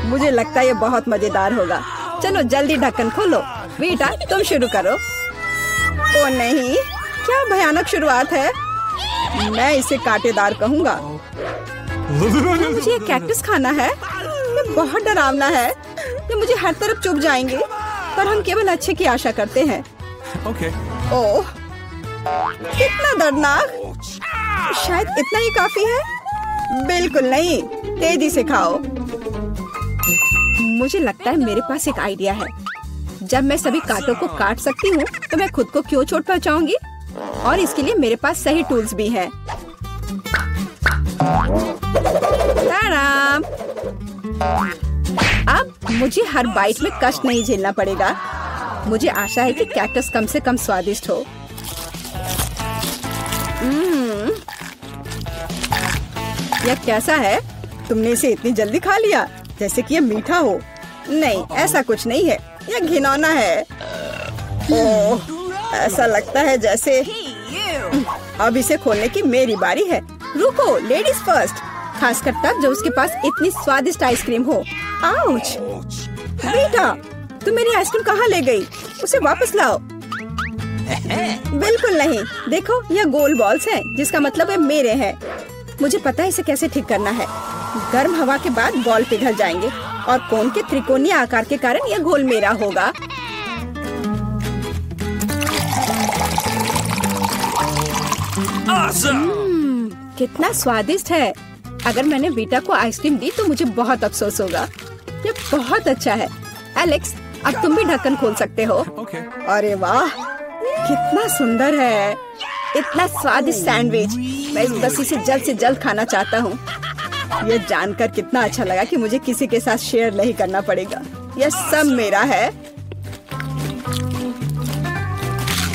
मुझे लगता है ये बहुत मजेदार होगा। चलो जल्दी ढक्कन खोलो। बेटा तुम शुरू करो। ओ नहीं, क्या भयानक शुरुआत है। मैं इसे कांटेदार कहूँगा। मुझे ये कैक्टस खाना है। ये बहुत डरावना है। ये मुझे हर तरफ चुभ जाएंगे, पर हम केवल अच्छे की आशा करते हैं। ओह, कितना दर्दनाक। शायद इतना ही काफी है। बिल्कुल नहीं, तेजी से खाओ। मुझे लगता है मेरे पास एक आइडिया है। जब मैं सभी कांटों को काट सकती हूँ, तो मैं खुद को क्यों चोट पहुँचाऊंगी? और इसके लिए मेरे पास सही टूल्स भी हैं। आराम। अब मुझे हर बाइट में कष्ट नहीं झेलना पड़ेगा। मुझे आशा है कि कैक्टस कम से कम स्वादिष्ट हो। यह कैसा है? तुमने इसे इतनी जल्दी खा लिया, जैसे कि यह मीठा हो। नहीं, ऐसा कुछ नहीं है। यह घिनौना है। ओह, ऐसा लगता है जैसे। अब इसे खोलने की मेरी बारी है। रुको, लेडीज फर्स्ट। खासकर तब जब उसके पास इतनी स्वादिष्ट आइसक्रीम हो। आउच! बेटा, तुम मेरी आइसक्रीम कहाँ ले गई? उसे वापस लाओ। बिल्कुल नहीं। देखो, यह गोल बॉल्स हैं, जिसका मतलब है मेरे हैं। मुझे पता है इसे कैसे ठीक करना है। गर्म हवा के बाद बॉल पिघल जाएंगे और कोन के त्रिकोणीय आकार के कारण यह घोल मेरा होगा। कितना स्वादिष्ट है। अगर मैंने बीटा को आइसक्रीम दी तो मुझे बहुत अफसोस होगा। ये बहुत अच्छा है। एलेक्स, अब तुम भी ढक्कन खोल सकते हो। अरे वाह, कितना सुंदर है। इतना स्वादिष्ट सैंडविच। मैं बस इसे जल्द से जल्द खाना चाहता हूँ। यह जानकर कितना अच्छा लगा कि मुझे किसी के साथ शेयर नहीं करना पड़ेगा। यह सब मेरा है।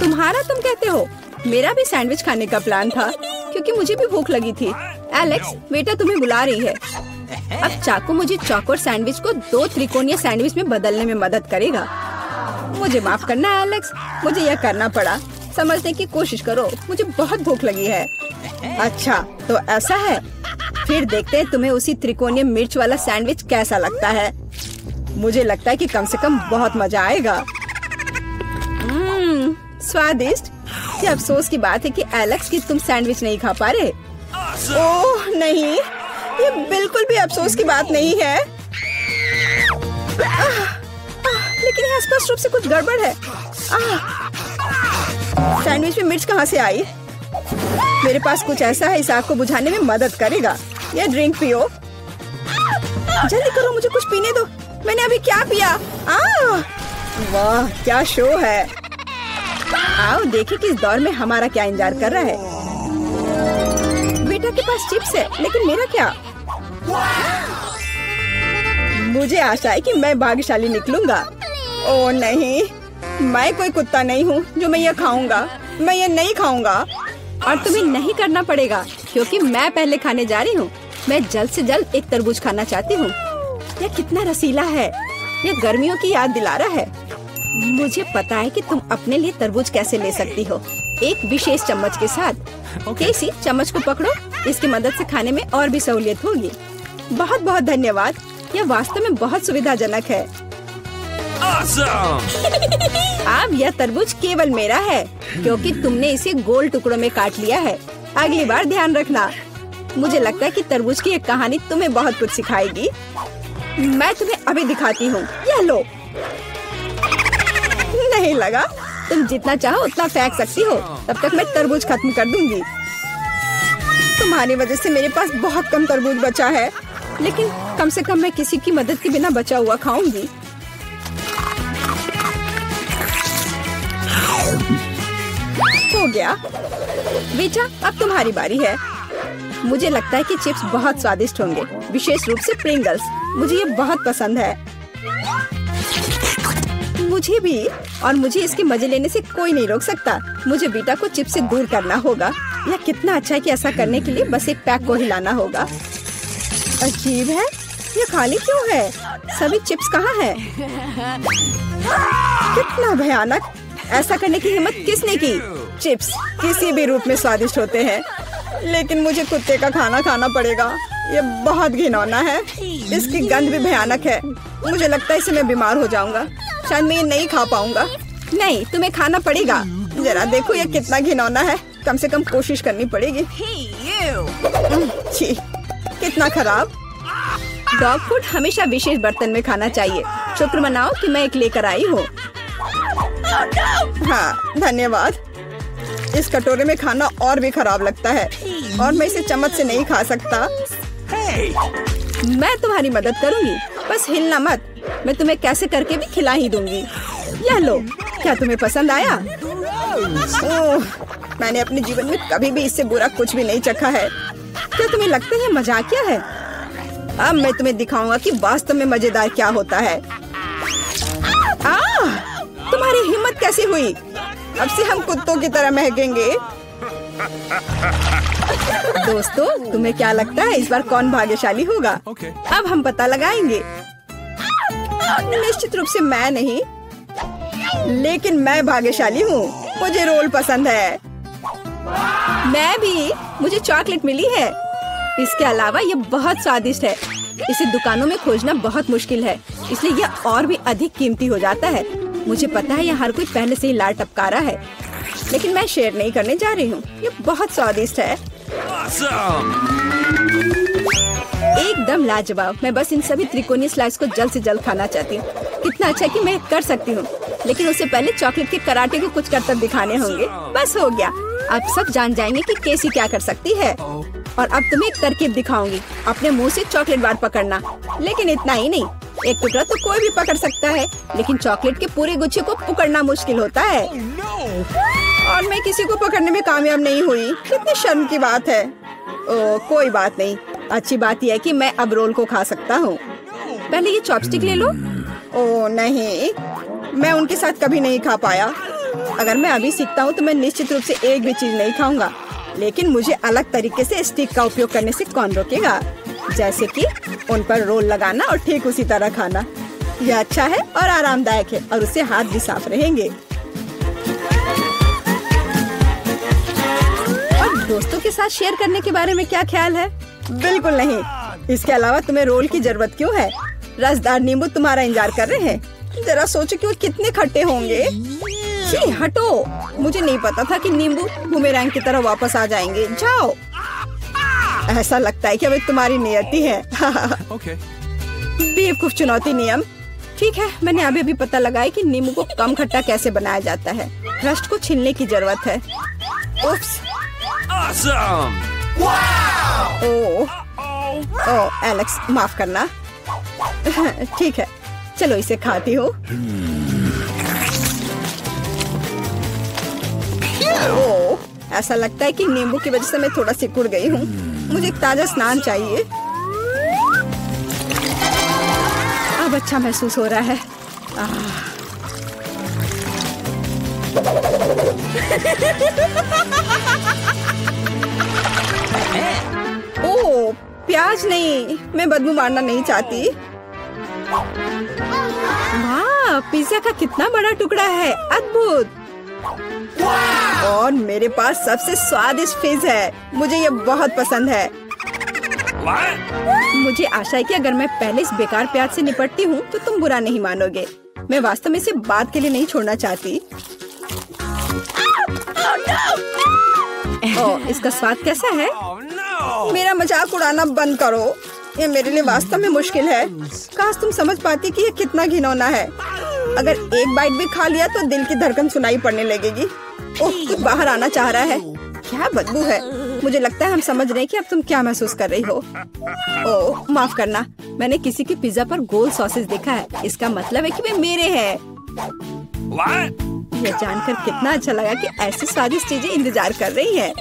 तुम्हारा तुम कहते हो? मेरा भी सैंडविच खाने का प्लान था, क्योंकि मुझे भी भूख लगी थी। एलेक्स, बेटा तुम्हें बुला रही है। अब चाकू मुझे चौकोर सैंडविच को 2 त्रिकोणीय सैंडविच में बदलने में मदद करेगा। मुझे माफ करना एलेक्स, मुझे यह करना पड़ा। समझने की कोशिश करो, मुझे बहुत भूख लगी है। अच्छा, तो ऐसा है। फिर देखते हैं तुम्हें उसी त्रिकोणीय मिर्च वाला सैंडविच कैसा लगता है। मुझे लगता है कि कम से कम बहुत मजा आएगा। स्वादिष्ट। ये अफसोस की बात है कि एलेक्स कि तुम सैंडविच नहीं खा पा रहे। ओह नहीं, ये बिल्कुल भी अफसोस की बात नहीं है। लेकिन यहाँ स्पष्ट रूप से कुछ गड़बड़ है। सैंडविच में मिर्च कहाँ से आई? मेरे पास कुछ ऐसा है, इस आग को बुझाने में मदद करेगा। ये ड्रिंक पियो। जल्दी करो, मुझे कुछ पीने दो। मैंने अभी क्या पिया? वाह, क्या शो है। आओ देखें कि इस दौर में हमारा क्या इंतजार कर रहा है। बेटा के पास चिप्स है, लेकिन मेरा क्या? मुझे आशा है कि मैं भाग्यशाली निकलूंगा। ओह नहीं, मैं कोई कुत्ता नहीं हूँ जो मैं ये खाऊंगा। मैं ये नहीं खाऊंगा। और तुम्हें नहीं करना पड़ेगा, क्योंकि मैं पहले खाने जा रही हूँ। मैं जल्द से जल्द एक तरबूज खाना चाहती हूँ। यह कितना रसीला है। यह गर्मियों की याद दिला रहा है। मुझे पता है कि तुम अपने लिए तरबूज कैसे ले सकती हो, एक विशेष चम्मच के साथ। केसी, चम्मच को पकड़ो। इसकी मदद से खाने में और भी सहूलियत होगी। बहुत बहुत धन्यवाद। यह वास्तव में बहुत सुविधाजनक है। अब यह तरबूज केवल मेरा है, क्योंकि तुमने इसे गोल टुकड़ों में काट लिया है। अगली बार ध्यान रखना। मुझे लगता है कि तरबूज की एक कहानी तुम्हें बहुत कुछ सिखाएगी। मैं तुम्हें अभी दिखाती हूँ। यह लो। नहीं लगा? तुम जितना चाहो उतना फेंक सकती हो। तब तक मैं तरबूज खत्म कर दूंगी। तुम्हारी वजह से मेरे पास बहुत कम तरबूज बचा है, लेकिन कम से कम मैं किसी की मदद के बिना बचा हुआ खाऊंगी। हो गया। बेटा, अब तुम्हारी बारी है। मुझे लगता है कि चिप्स बहुत स्वादिष्ट होंगे, विशेष रूप से प्रिंगल्स। मुझे ये बहुत पसंद है। मुझे भी। और मुझे इसके मजे लेने से कोई नहीं रोक सकता। मुझे बीटा को चिप्स से दूर करना होगा। यह कितना अच्छा है कि ऐसा करने के लिए बस एक पैक को हिलाना होगा। अजीब है, ये खाली क्यों है? सभी चिप्स कहाँ हैं? कितना भयानक। ऐसा करने की हिम्मत किसने की? चिप्स किसी भी रूप में स्वादिष्ट होते हैं, लेकिन मुझे कुत्ते का खाना खाना पड़ेगा। ये बहुत घिनौना है। इसकी गंध भी भयानक है। मुझे लगता है इसे मैं बीमार हो जाऊंगा। शायद मैं ये नहीं खा पाऊंगा। नहीं, तुम्हें खाना पड़ेगा। जरा देखो ये कितना घिनौना है। कम से कम कोशिश करनी पड़ेगी। छी, कितना खराब। डॉग फूड हमेशा विशेष बर्तन में खाना चाहिए। शुक्र मनाओ कि मैं एक लेकर आई हूँ। हाँ, धन्यवाद। इस कटोरे में खाना और भी खराब लगता है और मैं इसे चम्मच से नहीं खा सकता। मैं तुम्हारी मदद करूंगी, बस हिलना मत। मैं तुम्हें कैसे करके भी खिला ही दूंगी। यह लो, क्या तुम्हें पसंद आया? ओह, मैंने अपने जीवन में कभी भी इससे बुरा कुछ भी नहीं चखा है। क्या तुम्हें लगता है मजाकिया है? अब मैं तुम्हें दिखाऊंगा कि वास्तव में मजेदार क्या होता है। तुम्हारी हिम्मत कैसे हुई? अब से हम कुत्तों की तरह महकेंगे। दोस्तों, तुम्हें क्या लगता है इस बार कौन भाग्यशाली होगा? अब हम पता लगाएंगे। निश्चित रूप से मैं नहीं, लेकिन मैं भाग्यशाली हूँ। मुझे रोल पसंद है। मैं भी। मुझे चॉकलेट मिली है। इसके अलावा ये बहुत स्वादिष्ट है। इसे दुकानों में खोजना बहुत मुश्किल है, इसलिए यह और भी अधिक कीमती हो जाता है। मुझे पता है यह हर कोई पहले से ही लाड़ टपका रहा है, लेकिन मैं शेयर नहीं करने जा रही हूँ। ये बहुत स्वादिष्ट है। एकदम लाजवाब। मैं बस इन सभी त्रिकोणीय स्लाइस को जल्द से जल्द खाना चाहती हूँ। कितना अच्छा कि मैं कर सकती हूँ, लेकिन उससे पहले चॉकलेट के कराटे को कुछ करतब दिखाने होंगे। बस हो गया। अब सब जान जाएंगे कि केसी क्या कर सकती है। और अब तुम्हें एक तरकीब दिखाऊंगी। अपने मुंह से चॉकलेट बार पकड़ना, लेकिन इतना ही नहीं। एक टुकड़ा तो कोई भी पकड़ सकता है, लेकिन चॉकलेट के पूरे गुच्छे को पकड़ना मुश्किल होता है। और मैं किसी को पकड़ने में कामयाब नहीं हुई। कितनी शर्म की बात है। ओह, कोई बात नहीं। अच्छी बात यह है कि मैं अब रोल को खा सकता हूँ। पहले ये चॉपस्टिक ले लो। ओह नहीं, मैं उनके साथ कभी नहीं खा पाया। अगर मैं अभी सीखता हूँ तो मैं निश्चित रूप से एक भी चीज नहीं खाऊंगा, लेकिन मुझे अलग तरीके से स्टिक का उपयोग करने से कौन रोकेगा? जैसे कि उन पर रोल लगाना और ठीक उसी तरह खाना। यह अच्छा है और आरामदायक है, और उससे हाथ भी साफ रहेंगे। और दोस्तों के साथ शेयर करने के बारे में क्या ख्याल है? बिल्कुल नहीं। इसके अलावा तुम्हें रोल की जरूरत क्यों है? रसदार नींबू तुम्हारा इंतजार कर रहे हैं। जरा सोचो कि वो कितने खट्टे होंगे। छी, हटो। मुझे नहीं पता था कि नींबू बूमेरैंग की तरह वापस आ जाएंगे। जाओ। ऐसा लगता है कि अब तुम्हारी नियति है। बेवकूफ चुनौती नियम। ठीक है, मैंने अभी भी पता लगाया कि नींबू को कम खट्टा कैसे बनाया जाता है। क्रस्ट को छीलने की जरूरत है। उफ्स। ओह, एलेक्स, माफ करना। ठीक है, चलो इसे खाती हूँ। ओह, ऐसा लगता है कि नींबू की वजह से मैं थोड़ा सिकुड़ गई हूँ। मुझे एक ताजा स्नान चाहिए। अब अच्छा महसूस हो रहा है। ओह, प्याज नहीं। मैं बदबू मारना नहीं चाहती। वाह, पिज्जा का कितना बड़ा टुकड़ा है। अद्भुत। और मेरे पास सबसे स्वादिष्ट फिज है। मुझे ये बहुत पसंद है। मुझे आशा है कि अगर मैं पहले इस बेकार प्याज से निपटती हूँ तो तुम बुरा नहीं मानोगे। मैं वास्तव में इसे बाद के लिए नहीं छोड़ना चाहती। ओह, इसका स्वाद कैसा है? मेरा मजाक उड़ाना बंद करो। ये मेरे लिए वास्तव में मुश्किल है। काश तुम समझ पाती कि ये कितना घिनौना है। अगर एक बाइट भी खा लिया तो दिल की धड़कन सुनाई पड़ने लगेगी। ओह, कुछ बाहर आना चाह रहा है। क्या बदबू है। मुझे लगता है हम समझ रहे हैं कि अब तुम क्या महसूस कर रही हो। ओह, माफ करना। मैंने किसी के पिज्जा पर गोल सॉसेज देखा है। इसका मतलब है कि वे मेरे हैं। यह जानकर कितना अच्छा लगा कि ऐसी स्वादिष्ट चीजें इंतजार कर रही हैं।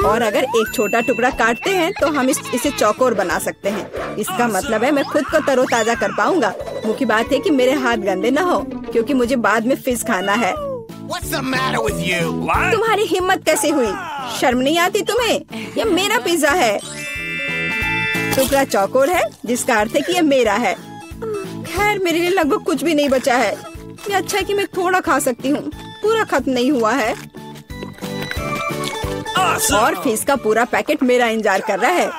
और अगर एक छोटा टुकड़ा काटते हैं तो हम इसे चौकोर बना सकते हैं। इसका मतलब है मैं खुद को तरोताजा कर पाऊंगा। मुख्य बात है कि मेरे हाथ गंदे न हो, क्योंकि मुझे बाद में फिश खाना है। तुम्हारी हिम्मत कैसे हुई? शर्म नहीं आती तुम्हें? यह मेरा पिज्जा है। टुकड़ा चौकोर है, जिसका अर्थ है कि यह मेरा है। खैर, मेरे लिए लगभग कुछ भी नहीं बचा है। ये अच्छा है कि मैं थोड़ा खा सकती हूँ। पूरा खत्म नहीं हुआ है। और फिश का पूरा पैकेट मेरा इंतजार कर रहा है।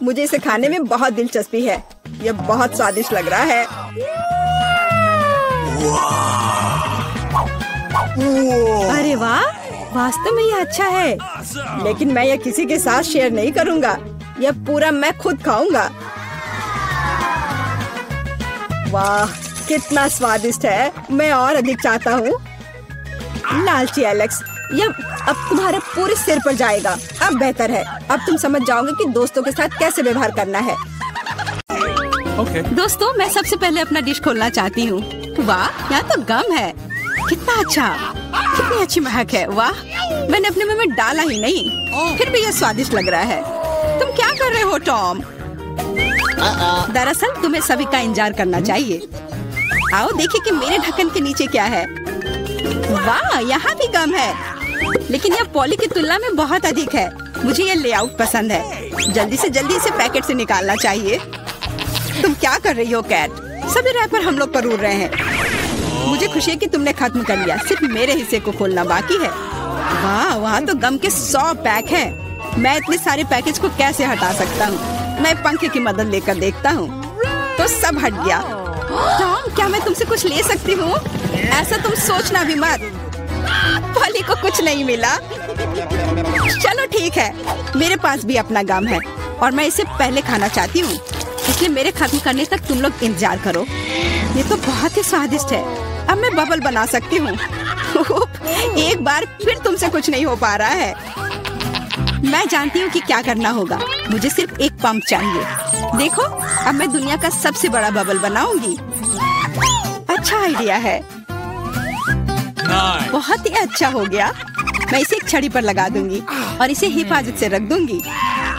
मुझे इसे खाने में बहुत दिलचस्पी है। यह बहुत स्वादिष्ट लग रहा है। अरे वाह, वास्तव में यह अच्छा है, लेकिन मैं यह किसी के साथ शेयर नहीं करूँगा। यह पूरा मैं खुद खाऊंगा। वाह, कितना स्वादिष्ट है। मैं और अधिक चाहता हूँ। लालची एलेक्स, यह अब तुम्हारे पूरे सिर पर जाएगा। अब बेहतर है, अब तुम समझ जाओगे कि दोस्तों के साथ कैसे व्यवहार करना है। दोस्तों, मैं सबसे पहले अपना डिश खोलना चाहती हूँ। वाह, यहाँ तो गम है। कितना अच्छा, कितनी अच्छी महक है। वाह, मैंने अपने मुंह में डाला ही नहीं, फिर भी यह स्वादिष्ट लग रहा है। तुम क्या कर रहे हो टॉम? दरअसल तुम्हें सभी का इंतजार करना चाहिए। आओ देखिए कि मेरे ढक्कन के नीचे क्या है। वाह, यहाँ भी गम है, लेकिन यह पॉली की तुलना में बहुत अधिक है। मुझे यह लेआउट पसंद है। जल्दी से जल्दी इसे पैकेट से निकालना चाहिए। तुम क्या कर रही हो कैट? सभी रैपर हम लोग पर उड़ रहे हैं। मुझे खुशी है कि तुमने खत्म कर लिया। सिर्फ मेरे हिस्से को खोलना बाकी है। वाह, वहाँ तो गम के 100 पैक हैं। मैं इतने सारे पैकेज को कैसे हटा सकता हूँ? मैं पंखे की मदद लेकर देखता हूँ। तो सब हट गया। टॉम, क्या मैं तुमसे कुछ ले सकती हूँ? ऐसा तुम सोचना भी मत। पॉली को कुछ नहीं मिला। चलो ठीक है, मेरे पास भी अपना गम है और मैं इसे पहले खाना चाहती हूँ, इसलिए मेरे खत्म करने तक तुम लोग इंतजार करो। ये तो बहुत ही स्वादिष्ट है। अब मैं बबल बना सकती हूँ। एक बार फिर तुमसे कुछ नहीं हो पा रहा है। मैं जानती हूँ कि क्या करना होगा। मुझे सिर्फ एक पंप चाहिए। देखो, अब मैं दुनिया का सबसे बड़ा बबल बनाऊंगी। अच्छा आइडिया है। बहुत ही अच्छा हो गया। मैं इसे एक छड़ी पर लगा दूंगी और इसे हिफाजत से रख दूंगी।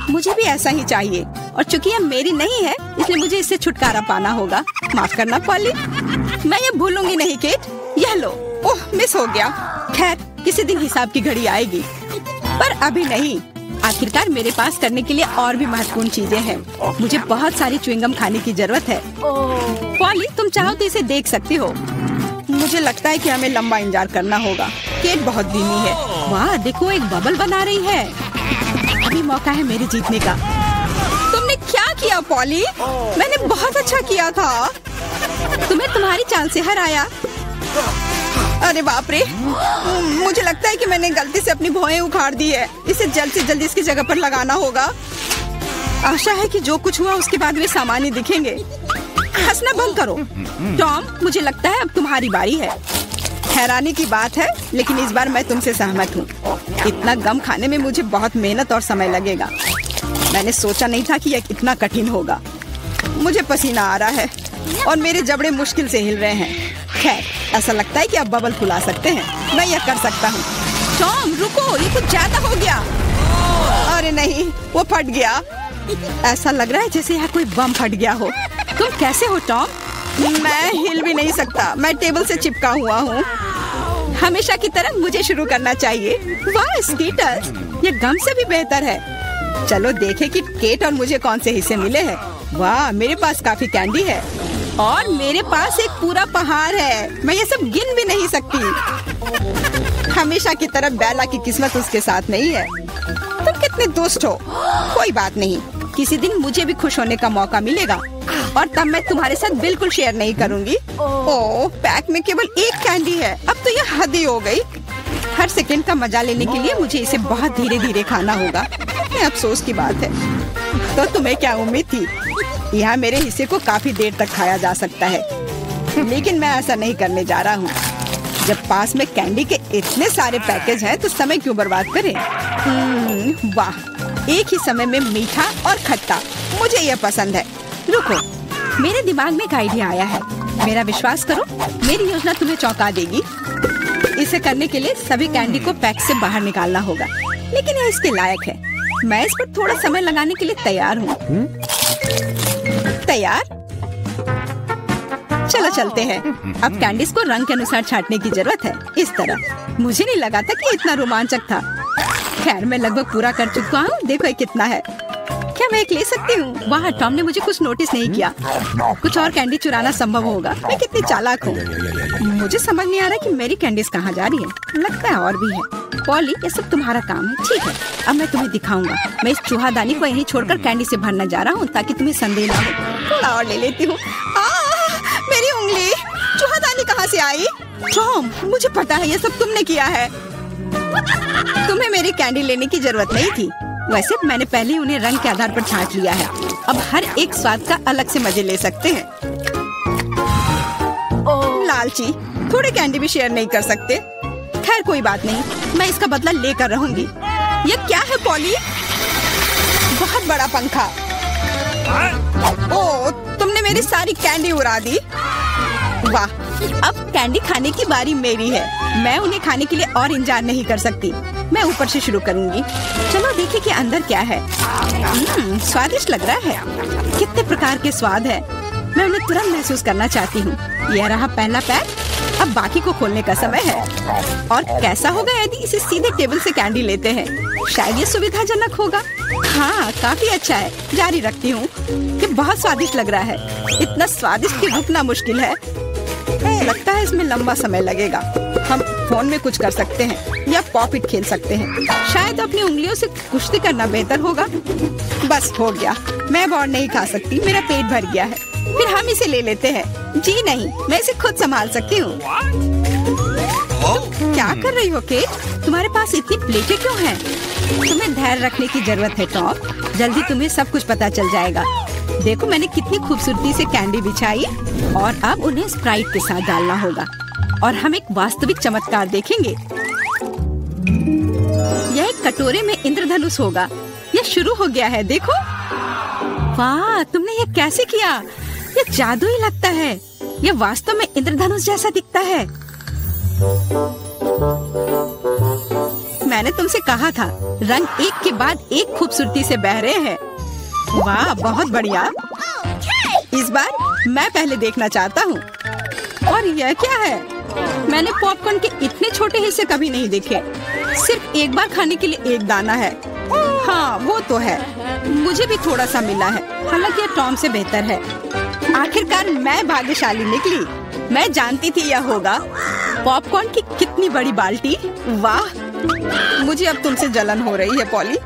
मुझे भी ऐसा ही चाहिए, और चूंकि यह मेरी नहीं है, इसलिए मुझे इससे छुटकारा पाना होगा। माफ करना पॉली, मैं ये भूलूंगी नहीं केट। यह लो। ओह, मिस हो गया। खैर, किसी दिन हिसाब की घड़ी आएगी, पर अभी नहीं। आखिरकार मेरे पास करने के लिए और भी महत्वपूर्ण चीजें हैं। मुझे बहुत सारी च्युइंगम खाने की जरूरत है। पॉली, तुम चाहो तो इसे देख सकती हो। मुझे लगता है कि हमें लंबा इंतजार करना होगा। केट बहुत धीमी है। वाह, देखो, एक बबल बना रही है। अभी मौका है मेरे जीतने का। तुमने क्या किया पॉली? मैंने बहुत अच्छा किया था। तुम्हें तुम्हारी चाल से हराया। अरे बाप रे, मुझे लगता है कि मैंने गलती से अपनी भौहें उखाड़ दी है। इसे जल्द से जल्द इसकी जगह पर लगाना होगा। आशा है कि जो कुछ हुआ उसके बाद वे सामान्य दिखेंगे। हंसना बंद करो। टॉम, मुझे लगता है अब तुम्हारी बारी है। हैरानी की बात है, लेकिन इस बार मैं तुमसे सहमत हूँ। इतना गम खाने में मुझे बहुत मेहनत और समय लगेगा। मैंने सोचा नहीं था कि यह इतना कठिन होगा। मुझे पसीना आ रहा है और मेरे जबड़े मुश्किल से हिल रहे हैं। खैर, ऐसा लगता है कि अब बबल फुला सकते हैं। मैं यह कर सकता हूँ। टॉम, रुको, ये कुछ ज्यादा हो गया। अरे नहीं, वो फट गया। ऐसा लग रहा है जैसे यहाँ कोई बम फट गया हो। तुम कैसे हो टॉम? मैं हिल भी नहीं सकता। मैं टेबल से चिपका हुआ हूँ। हमेशा की तरह मुझे शुरू करना चाहिए। वाह स्कीटर्स, ये गम से भी बेहतर है। चलो देखें कि केट और मुझे कौन से हिस्से मिले हैं। वाह, मेरे पास काफी कैंडी है और मेरे पास एक पूरा पहाड़ है। मैं ये सब गिन भी नहीं सकती। हमेशा की तरह बेला की किस्मत उसके साथ नहीं है। तुम कितने दुष्ट हो। कोई बात नहीं, किसी दिन मुझे भी खुश होने का मौका मिलेगा और तब मैं तुम्हारे साथ बिल्कुल शेयर नहीं करूंगी। ओह, पैक में केवल एक कैंडी है। अब तो यह हद ही हो गई। हर सेकंड का मजा लेने के लिए मुझे इसे बहुत धीरे धीरे खाना होगा। ये अफसोस की बात है। तो तुम्हें क्या उम्मीद थी? यहाँ मेरे हिस्से को काफी देर तक खाया जा सकता है, लेकिन मैं ऐसा नहीं करने जा रहा हूँ। जब पास में कैंडी के इतने सारे पैकेज हैं, तो समय क्यों बर्बाद करें? वाह, एक ही समय में मीठा और खट्टा, मुझे यह पसंद है। रुको, मेरे दिमाग में एक आइडिया आया है। मेरा विश्वास करो, मेरी योजना तुम्हें चौंका देगी। इसे करने के लिए सभी कैंडी को पैक से बाहर निकालना होगा, लेकिन यह इसके लायक है। मैं इस पर थोड़ा समय लगाने के लिए तैयार हूँ। तैयार? चलो चलते हैं। अब कैंडीज को रंग के अनुसार छांटने की जरूरत है। इस तरह। मुझे नहीं लगा था कि इतना रोमांचक था। खैर, मैं लगभग पूरा कर चुका हूँ। देखो ये कितना है। क्या मैं एक ले सकती हूँ? वाह, टॉम ने मुझे कुछ नोटिस नहीं किया। कुछ और कैंडी चुराना संभव होगा। मैं कितनी चालाक हूँ। मुझे समझ नहीं आ रहा कि मेरी कैंडीज कहाँ जा रही है। लगता है और भी है। पॉली, ये सब तुम्हारा काम है। ठीक है, अब मैं तुम्हें दिखाऊंगा। मैं इस चूहादानी को यहीं छोड़कर कैंडी से भरने जा रहा हूँ ताकि तुम्हें संदेह ना हो। थोड़ा और ले लेती हूँ। मेरी उंगली, चूहादानी कहाँ से आई? टॉम, मुझे पता है ये सब तुमने किया है। तुम्हें मेरी कैंडी लेने की जरूरत नहीं थी। वैसे मैंने पहले ही उन्हें रंग के आधार पर छांट लिया है। अब हर एक स्वाद का अलग से मजे ले सकते हैं। लालची, थोड़ी कैंडी भी शेयर नहीं कर सकते। खैर कोई बात नहीं, मैं इसका बदला लेकर रहूंगी। ये क्या है पॉली? बहुत बड़ा पंखा। ओह, तुमने मेरी सारी कैंडी उड़ा दी। वाह, अब कैंडी खाने की बारी मेरी है। मैं उन्हें खाने के लिए और इंतजार नहीं कर सकती। मैं ऊपर से शुरू करूंगी। चलो देखें कि अंदर क्या है। स्वादिष्ट लग रहा है। कितने प्रकार के स्वाद है, मैं उन्हें तुरंत महसूस करना चाहती हूँ। यह रहा पहला पैक। अब बाकी को खोलने का समय है। और कैसा होगा यदि इसे सीधे टेबल से कैंडी लेते हैं? शायद ये सुविधाजनक होगा। हाँ, काफी अच्छा है। जारी रखती हूँ। ये बहुत स्वादिष्ट लग रहा है। इतना स्वादिष्ट कि रुकना मुश्किल है। लगता है इसमें लंबा समय लगेगा। हम फोन में कुछ कर सकते हैं या पॉपिट खेल सकते हैं। शायद अपनी उंगलियों से कुश्ती करना बेहतर होगा। बस हो गया, मैं अब और नहीं खा सकती। मेरा पेट भर गया है। फिर हम इसे ले लेते हैं। जी नहीं, मैं इसे खुद संभाल सकती हूँ। क्या कर रही हो केट? तुम्हारे पास इतनी प्लेटें क्यों हैं? तुम्हें धैर्य रखने की जरूरत है टॉम। जल्दी तुम्हें सब कुछ पता चल जाएगा। देखो मैंने कितनी खूबसूरती से कैंडी बिछाई। और अब उन्हें स्प्राइट के साथ डालना होगा और हम एक वास्तविक चमत्कार देखेंगे। यह एक कटोरे में इंद्रधनुष होगा। यह शुरू हो गया है, देखो। वाह, तुमने ये कैसे किया? ये जादू ही लगता है। ये वास्तव में इंद्रधनुष जैसा दिखता है। मैंने तुमसे कहा था, रंग एक के बाद एक खूबसूरती से बह रहे हैं। वाह, बहुत बढ़िया। इस बार मैं पहले देखना चाहता हूँ। और यह क्या है? मैंने पॉपकॉर्न के इतने छोटे हिस्से कभी नहीं देखे। सिर्फ एक बार खाने के लिए एक दाना है। हाँ, वो तो है। मुझे भी थोड़ा सा मिला है, हालांकि यह टॉम से बेहतर है। आखिरकार मैं भाग्यशाली निकली। मैं जानती थी यह होगा। पॉपकॉर्न की कितनी बड़ी बाल्टी। वाह, मुझे अब तुमसे जलन हो रही है पॉली।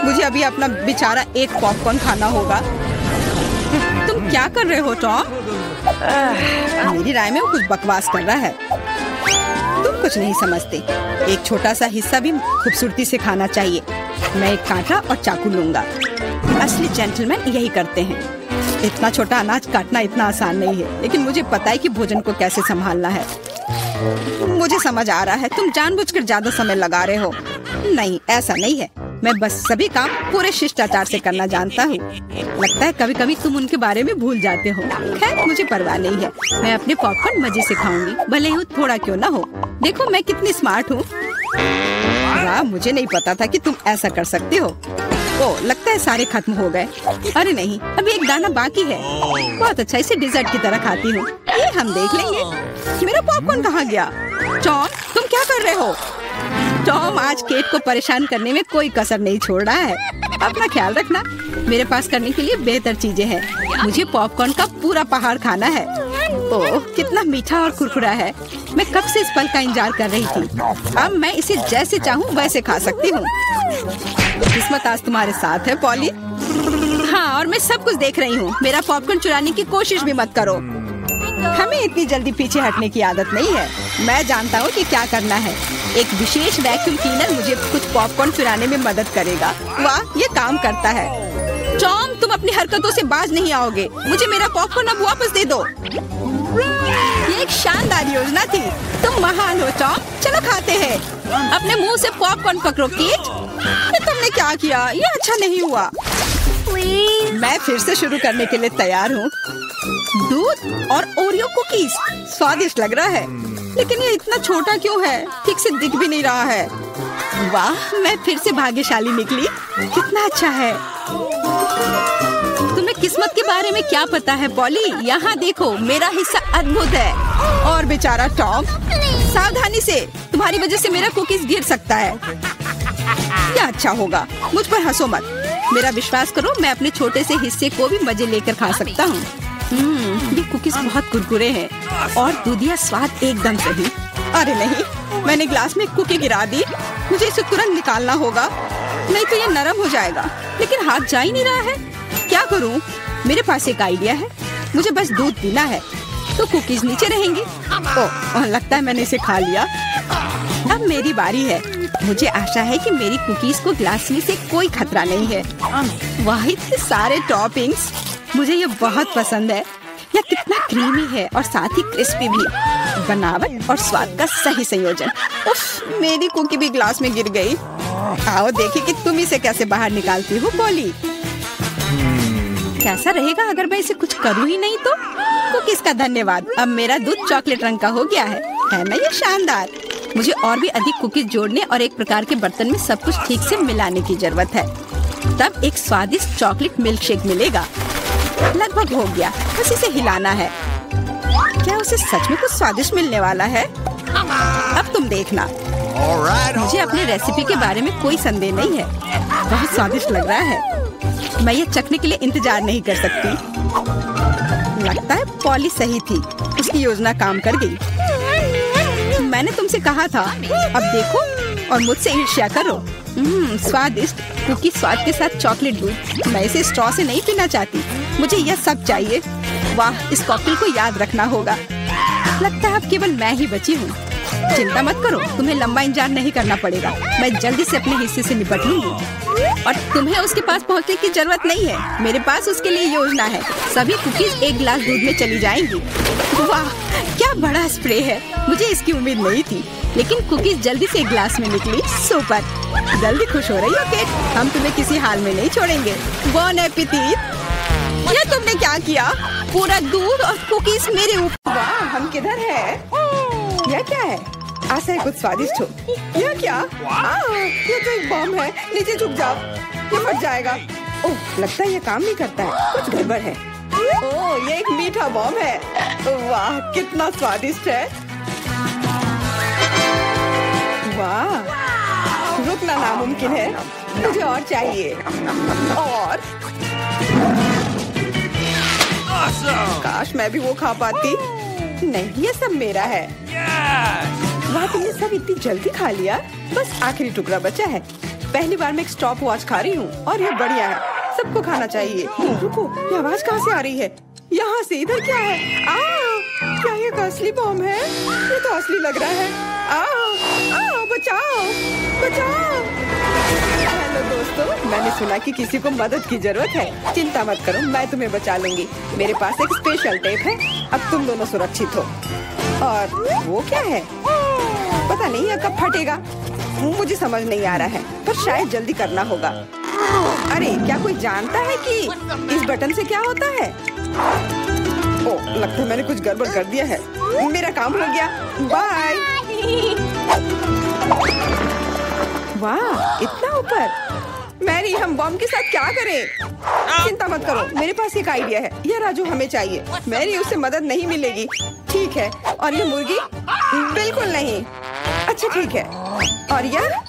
मुझे अभी अपना बेचारा एक पॉपकॉर्न खाना होगा। तुम क्या कर रहे हो टॉम? मेरी राय में वो कुछ बकवास कर रहा है। तुम कुछ नहीं समझते। एक छोटा सा हिस्सा भी खूबसूरती से खाना चाहिए। मैं एक कांटा और चाकू लूंगा। असली जेंटलमैन यही करते हैं। इतना छोटा अनाज काटना इतना आसान नहीं है, लेकिन मुझे पता है कि भोजन को कैसे संभालना है। मुझे समझ आ रहा है, तुम जानबूझकर ज्यादा समय लगा रहे हो। नहीं, ऐसा नहीं है। मैं बस सभी काम पूरे शिष्टाचार से करना जानता हूँ। लगता है कभी कभी तुम उनके बारे में भूल जाते हो। खैर, मुझे परवाह नहीं है। मैं अपने पॉपकॉर्न मजे से खाऊंगी, भले ही थोड़ा क्यों ना हो। देखो मैं कितनी स्मार्ट हूँ। वाह, मुझे नहीं पता था कि तुम ऐसा कर सकते हो। ओह, लगता है सारे खत्म हो गए। अरे नहीं, अभी एक दाना बाकी है। बहुत अच्छा, इसे डिजर्ट की तरह खाती हूँ। ये हम देख लेंगे। मेरा पॉपकॉर्न कहाँ गया? टॉम, तुम क्या कर रहे हो? टॉम आज केट को परेशान करने में कोई कसर नहीं छोड़ रहा है। अपना ख्याल रखना। मेरे पास करने के लिए बेहतर चीजें हैं। मुझे पॉपकॉर्न का पूरा पहाड़ खाना है। ओह, कितना मीठा और कुरकुरा है। मैं कब से इस पल का इंतजार कर रही थी। अब मैं इसे जैसे चाहूँ वैसे खा सकती हूँ। किस्मत आज तुम्हारे साथ है पॉली। हाँ, और मैं सब कुछ देख रही हूँ। मेरा पॉपकॉर्न चुराने की कोशिश भी मत करो। हमें इतनी जल्दी पीछे हटने की आदत नहीं है। मैं जानता हूँ कि क्या करना है। एक विशेष वैक्यूम क्लीनर मुझे कुछ पॉपकॉर्न चुराने में मदद करेगा। वाह, ये काम करता है। टॉम, तुम अपनी हरकतों से बाज नहीं आओगे। मुझे मेरा पॉपकॉर्न अब वापस दे दो। ये एक शानदार योजना थी। तुम महान हो टॉम। चलो खाते हैं। अपने मुंह से पॉपकॉर्न पकड़ो केट। तुमने क्या किया? ये अच्छा नहीं हुआ। मैं फिर से शुरू करने के लिए तैयार हूँ। दूध और ओरियो कुकीज स्वादिष्ट लग रहा है, लेकिन ये इतना छोटा क्यों है? ठीक से दिख भी नहीं रहा है। वाह, मैं फिर से भाग्यशाली निकली। कितना अच्छा है। तुम्हें किस्मत के बारे में क्या पता है पॉली? यहाँ देखो, मेरा हिस्सा अद्भुत है। और बेचारा टॉम, सावधानी से, तुम्हारी वजह से मेरा कुकीज गिर सकता है। यह अच्छा होगा। मुझ पर हंसो मत। मेरा विश्वास करो, मैं अपने छोटे से हिस्से को भी मजे लेकर खा सकता हूँ। ये कुकीज बहुत कुरकुरे हैं और दूधिया स्वाद एकदम सही। अरे नहीं, मैंने ग्लास में कुकी गिरा दी। मुझे इसे तुरंत निकालना होगा, नहीं तो ये नरम हो जाएगा। लेकिन हाथ जा ही नहीं रहा है, क्या करूं? मेरे पास एक आइडिया है, मुझे बस दूध पीना है तो कुकीज नीचे रहेंगी। ओह, लगता है मैंने इसे खा लिया। अब मेरी बारी है। मुझे आशा है कि मेरी कुकीज को ग्लास में से कोई खतरा नहीं है। वाह, इतने सारे टॉपिंग्स, मुझे ये बहुत पसंद है। यह कितना क्रीमी है और साथ ही क्रिस्पी भी। बनावट और स्वाद का सही संयोजन। उफ, मेरी कुकी भी ग्लास में गिर गई। आओ देखें कि तुम इसे कैसे बाहर निकालती हो पॉली। कैसा रहेगा अगर मैं इसे कुछ करूँ ही नहीं तो? कुकीज का धन्यवाद, अब मेरा दूध चॉकलेट रंग का हो गया है ना ये शानदार। मुझे और भी अधिक कुकीज जोड़ने और एक प्रकार के बर्तन में सब कुछ ठीक से मिलाने की जरूरत है, तब एक स्वादिष्ट चॉकलेट मिल्क शेक मिलेगा। लगभग हो गया, बस इसे हिलाना है। क्या उसे सच में कुछ स्वादिष्ट मिलने वाला है? अब तुम देखना। मुझे अपने रेसिपी के बारे में कोई संदेह नहीं है, बहुत स्वादिष्ट लग रहा है। मैं ये चखने के लिए इंतजार नहीं कर सकती। लगता है पॉली सही थी, उसकी योजना काम कर गई। मैंने तुमसे कहा था, अब देखो और मुझसे ईर्ष्या करो। स्वादिष्ट कुकी स्वाद के साथ चॉकलेट दूध। मैं इसे स्ट्रॉ से नहीं पीना चाहती, मुझे यह सब चाहिए। वाह, इस कॉकटेल को याद रखना होगा। लगता है अब केवल मैं ही बची हूँ। चिंता मत करो, तुम्हें लंबा इंतजार नहीं करना पड़ेगा। मैं जल्दी से अपने हिस्से से निपट लूंगी और तुम्हें उसके पास पहुँचने की जरूरत नहीं है। मेरे पास उसके लिए योजना है। सभी कुकीज एक गिलास दूध में चली जाएंगी। वाह, क्या बड़ा स्प्रे है, मुझे इसकी उम्मीद नहीं थी, लेकिन कुकीज जल्दी से एक गिलास में निकली। सुपर, जल्दी खुश हो रही हो केट, हम तुम्हें किसी हाल में नहीं छोड़ेंगे। बॉन एपेटिट। ये तुमने क्या किया? पूरा दूध और कुकीज मेरे ऊपर। वाह, हम किधर है? यह क्या है? आशा है कुछ स्वादिष्ट हो। यह क्या? ये तो एक बम है, नीचे झुक जाओ, ये फट जाएगा। ओह, लगता है ये काम नहीं करता है, कुछ गड़बड़ है। ओह, ये एक मीठा बम है। वाह, कितना स्वादिष्ट है। वाह, रुकना नामुमकिन है, मुझे और चाहिए। और काश मैं भी वो खा पाती। नहीं, ये सब मेरा है। वाह, तुमने सब इतनी जल्दी खा लिया। बस आखिरी टुकड़ा बचा है। पहली बार मैं एक स्टॉप वॉच खा रही हूँ और ये बढ़िया है, सबको खाना चाहिए। रुको, ये आवाज कहाँ से आ रही है? यहाँ से। इधर क्या है? क्या ये असली बम है? ये तो असली लग रहा है। बचाओ, बचाओ। हेलो दोस्तों, मैंने सुना कि किसी को मदद की जरूरत है। चिंता मत करो, मैं तुम्हें बचा लूंगी। मेरे पास एक स्पेशल टेप है। अब तुम दोनों सुरक्षित हो। और वो क्या है? पता नहीं ये कब फटेगा, मुझे समझ नहीं आ रहा है, पर शायद जल्दी करना होगा। अरे, क्या कोई जानता है कि इस बटन से क्या होता है? ओह, लगता है मैंने कुछ गड़बड़ कर दिया है। मेरा काम हो गया, बाय। वाह, इतना ऊपर। मैरी, हम बम के साथ क्या करें? चिंता मत करो, मेरे पास एक आइडिया है। यह राजू हमें चाहिए। मैरी, उससे मदद नहीं मिलेगी। ठीक है, और ये मुर्गी? बिल्कुल नहीं। अच्छा ठीक है, और यह?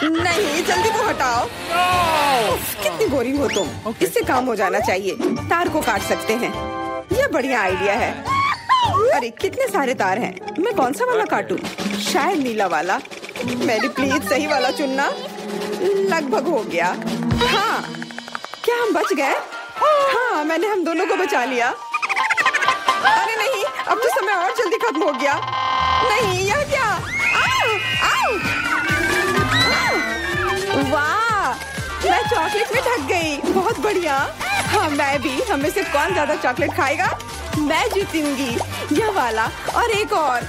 नहीं, जल्दी वो हटाओ। कितनी बोरिंग हो तुम। इससे काम हो जाना चाहिए। तार को काट सकते हैं, यह बढ़िया आइडिया है। अरे, कितने सारे तार हैं, मैं कौन सा वाला काटूं? शायद नीला वाला। मेरी प्लीज सही वाला चुनना। लगभग हो गया। हाँ, क्या हम बच गए? हाँ, मैंने हम दोनों को बचा लिया। अरे नहीं, अब तो समय और जल्दी खत्म हो गया। नहीं, यह क्या? वाह, मैं चॉकलेट में ढक गई। बहुत बढ़िया। हाँ, मैं भी। हमें से कौन ज्यादा चॉकलेट खाएगा? मैं जीतूंगी। यह वाला और एक और।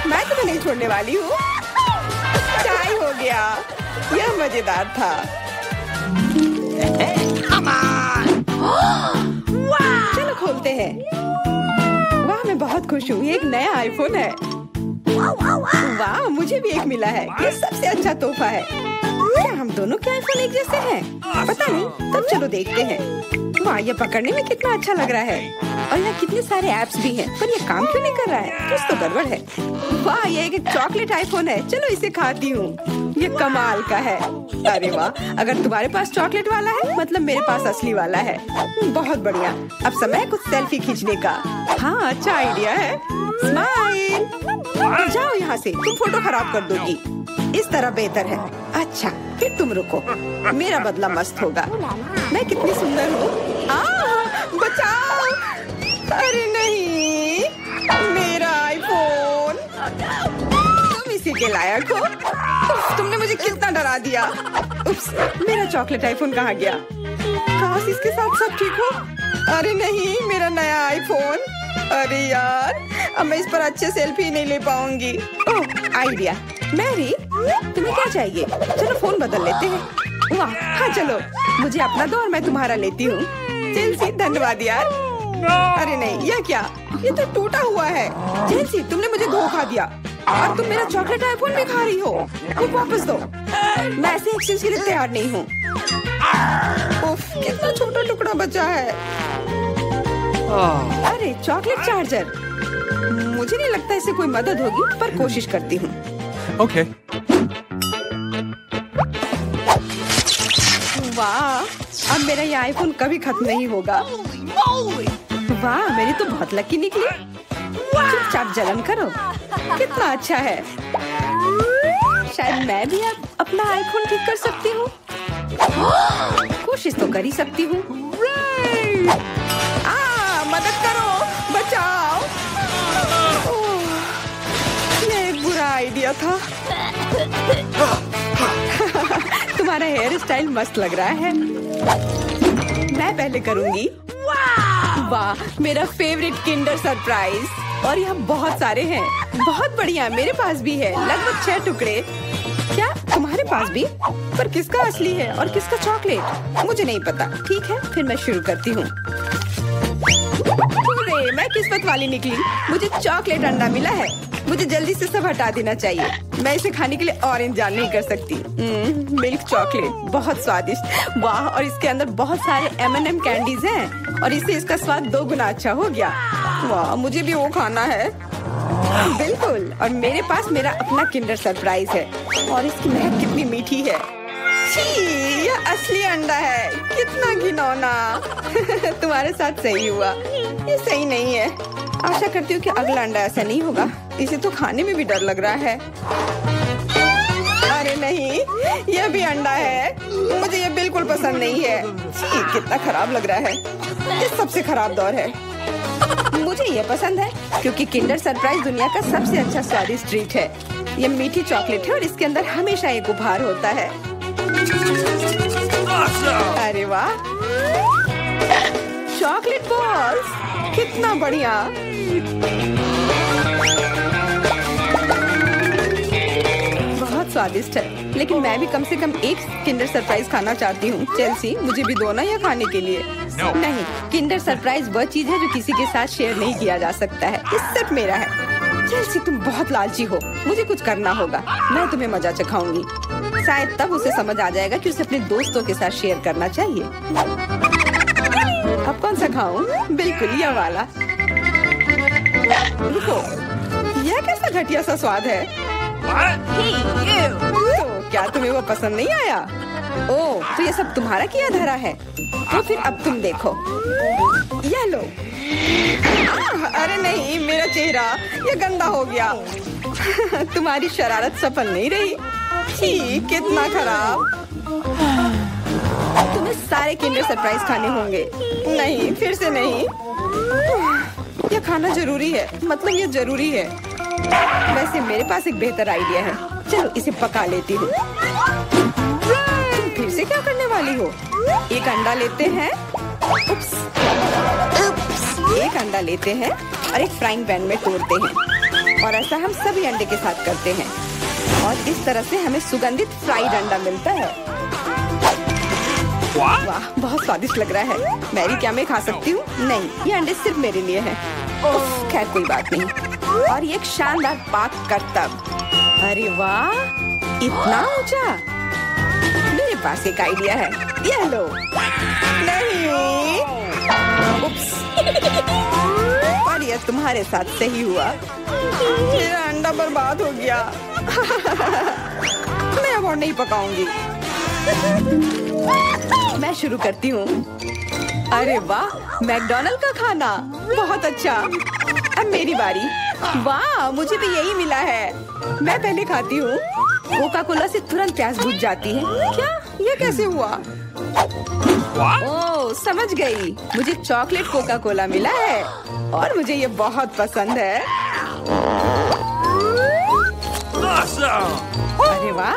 मैं तुम्हें नहीं छोड़ने वाली हूँ। चाय हो गया, यह मजेदार था। चलो खोलते हैं। वाह, मैं बहुत खुश हूँ, ये एक नया आईफोन है। वाह, मुझे भी एक मिला है। ये सबसे अच्छा तोहफा है। क्या हम दोनों के आईफोन एक जैसे हैं? पता नहीं, तब चलो देखते हैं। वाह, ये पकड़ने में कितना अच्छा लग रहा है। और यहाँ कितने सारे ऐप्स भी हैं, पर ये काम क्यों नहीं कर रहा है? कुछ तो गड़बड़ है। वाह, ये एक चॉकलेट आईफोन है। चलो इसे खाती हूँ। ये कमाल का है। अरे वाह, अगर तुम्हारे पास चॉकलेट वाला है मतलब मेरे पास असली वाला है। बहुत बढ़िया। अब समय है कुछ सेल्फी खींचने का। हाँ, अच्छा आइडिया है। स्माइल। जाओ यहाँ से, तुम फोटो खराब कर दोगी। इस तरह बेहतर है। अच्छा, फिर तुम रुको, मेरा बदला मस्त होगा। मैं कितनी सुंदर हूँ। बचाओ। अरे नहीं, मेरा आईफोन। तुम इसी के लायक हो। तुमने मुझे कितना डरा दिया। उप्स, मेरा चॉकलेट आईफोन कहाँ गया? काश इसके साथ सब ठीक हो। अरे नहीं, मेरा नया आईफोन। अरे यार, अब मैं इस पर अच्छे सेल्फी नहीं ले पाऊंगी। ओह, आइडिया। मैरी, तुम्हें क्या चाहिए? चलो फोन बदल लेते हैं। वाह, हाँ चलो, मुझे अपना दो और मैं तुम्हारा लेती हूँ। चेल्सी, धन्यवाद यार। अरे नहीं, यह क्या? ये तो टूटा हुआ है। चेल्सी, तुमने मुझे धोखा दिया और तुम मेरा चॉकलेट आईफोन भी खा रही हो। वो वापस दो। मैं ऐसे एक्सचेंज के लिए तैयार नहीं हूँ। उफ, कितना छोटा टुकड़ा बचा है। अरे चॉकलेट चार्जर। मुझे नहीं लगता इससे कोई मदद होगी, पर कोशिश करती हूँ। ओके। वाह, अब मेरा ये आईफोन कभी खत्म नहीं होगा। वाह, मेरी तो बहुत लकी निकली। चुपचाप जलन करो। कितना अच्छा है। शायद मैं भी अब अपना आईफोन ठीक कर सकती हूँ। कोशिश तो कर ही सकती हूँ। मदद करो, बचाओ। ये एक बुरा आइडिया था। तुम्हारा हेयर स्टाइल मस्त लग रहा है। मैं पहले करूंगी। वाह, मेरा फेवरेट किंडर सरप्राइज। और यहाँ बहुत सारे हैं। बहुत बढ़िया, मेरे पास भी है। लगभग 6 टुकड़े। क्या तुम्हारे पास भी? पर किसका असली है और किसका चॉकलेट? मुझे नहीं पता। ठीक है, फिर मैं शुरू करती हूँ। मैं किस्मत वाली निकली। मुझे चॉकलेट अंडा मिला है। मुझे जल्दी से सब हटा देना चाहिए। मैं इसे खाने के लिए और इंतजार नहीं कर सकती। मिल्क चॉकलेट, बहुत स्वादिष्ट। वाह, और इसके अंदर बहुत सारे M&M कैंडीज हैं और इससे इसका स्वाद 2 गुना अच्छा हो गया। वाह, मुझे भी वो खाना है। बिल्कुल, और मेरे पास मेरा अपना किंडर सरप्राइज है और इसकी महक कितनी मीठी है। छी, यह असली अंडा है। कितना घिनौना। तुम्हारे साथ सही हुआ। ये सही नहीं है। आशा करती हूँ कि अगला अंडा ऐसा नहीं होगा। इसे तो खाने में भी डर लग रहा है। अरे नहीं, यह भी अंडा है। मुझे ये बिल्कुल पसंद नहीं है। छी, कितना खराब लग रहा है। ये सबसे खराब दौर है। मुझे ये पसंद है क्योंकि किंडर सरप्राइज दुनिया का सबसे अच्छा स्वादिष्ट ट्रीट है। ये मीठी चॉकलेट है और इसके अंदर हमेशा एक उपहार होता है। अरे वाह, चॉकलेट बॉल्स, कितना बढ़िया। बहुत स्वादिष्ट है, लेकिन मैं भी कम से कम एक किंडर सरप्राइज खाना चाहती हूँ। चेल्सी, मुझे भी दो ना यह खाने के लिए। नहीं, किंडर सरप्राइज वह चीज है जो किसी के साथ शेयर नहीं किया जा सकता है। ये सिर्फ मेरा है। चेल्सी, तुम बहुत लालची हो। मुझे कुछ करना होगा। मैं तुम्हें मजा चखाऊंगी। शायद तब उसे समझ आ जाएगा कि उसे अपने दोस्तों के साथ शेयर करना चाहिए। अब कौन सा खाऊं? बिल्कुल यह वाला। रुको, यह कैसा घटिया सा स्वाद है। तो क्या तुम्हें वो पसंद नहीं आया? ओह, तो ये सब तुम्हारा किया धरा है। तो फिर अब तुम देखो। यह लो। अरे नहीं, मेरा चेहरा ये गंदा हो गया। तुम्हारी शरारत सफल नहीं रही। छी, कितना खराब। तुम्हें सारे किंडर सरप्राइज खाने होंगे। नहीं, फिर से नहीं। यह खाना जरूरी है। मतलब ये जरूरी है। वैसे मेरे पास एक बेहतर आइडिया है। चलो इसे पका लेती हूँ। तुम फिर से क्या करने वाली हो? एक अंडा लेते हैं। उप्स। एक अंडा लेते हैं और एक फ्राइंग पैन में तोड़ते हैं और ऐसा हम सभी अंडे के साथ करते हैं और इस तरह से हमें सुगंधित फ्राइड अंडा मिलता है। वाह, बहुत स्वादिष्ट लग रहा है। मैरी, क्या मैं खा सकती हूँ? नहीं, ये अंडे सिर्फ मेरे लिए हैं। खैर कोई बात नहीं। और ये एक शानदार पाक करतब। अरे वाह, इतना ऊंचा। मेरे पास एक आइडिया है। ये लो। नहीं। उप्स। और ये तुम्हारे साथ सही हुआ। मेरा अंडा बर्बाद हो गया। मैं अब अब और नहीं पकाऊंगी। मैं शुरू करती हूँ। अरे वाह, मैकडॉनल्ड का खाना बहुत अच्छा। अब मेरी बारी। वाह, मुझे भी यही मिला है। मैं पहले खाती हूँ। कोका कोला से तुरंत प्यास बुझ जाती है। क्या ये कैसे हुआ? ओह, समझ गई। मुझे चॉकलेट कोका कोला मिला है और मुझे ये बहुत पसंद है। अरे वाह,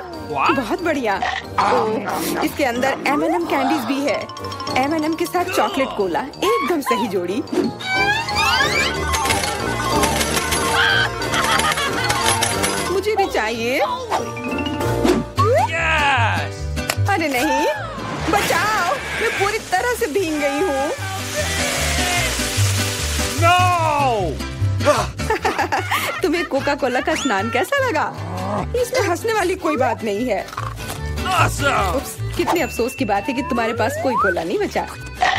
बहुत बढ़िया। ओह, इसके अंदर M&M कैंडीज भी है। M&M के साथ चॉकलेट कोला एकदम सही जोड़ी। मुझे भी चाहिए। अरे नहीं, बचाओ, मैं पूरी तरह से भीग गई हूँ। तुम्हें कोका कोला का स्नान कैसा लगा? इसमें हंसने वाली कोई बात नहीं है। उप्स, कितने अफसोस की बात है कि तुम्हारे पास कोई कोला नहीं बचा।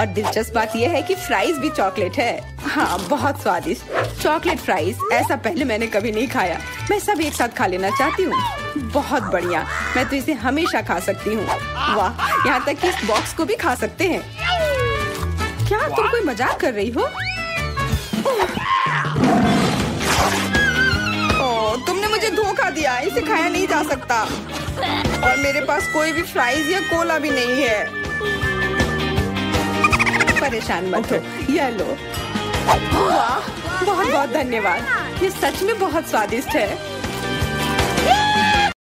और दिलचस्प बात यह है कि फ्राइज भी चॉकलेट है। हाँ, बहुत स्वादिष्ट चॉकलेट फ्राइज। ऐसा पहले मैंने कभी नहीं खाया। मैं सब एक साथ खा लेना चाहती हूँ। बहुत बढ़िया, मैं तो इसे हमेशा खा सकती हूँ। वाह, यहाँ तक कि इस बॉक्स को भी खा सकते हैं। क्या तुम कोई मजाक कर रही हो? ओह, तुमने मुझे धोखा दिया। इसे खाया नहीं जा सकता। और मेरे पास कोई भी फ्राइज या कोला भी नहीं है। परेशान मत हो, यह लो। वाह, बहुत बहुत धन्यवाद। ये सच में बहुत स्वादिष्ट है।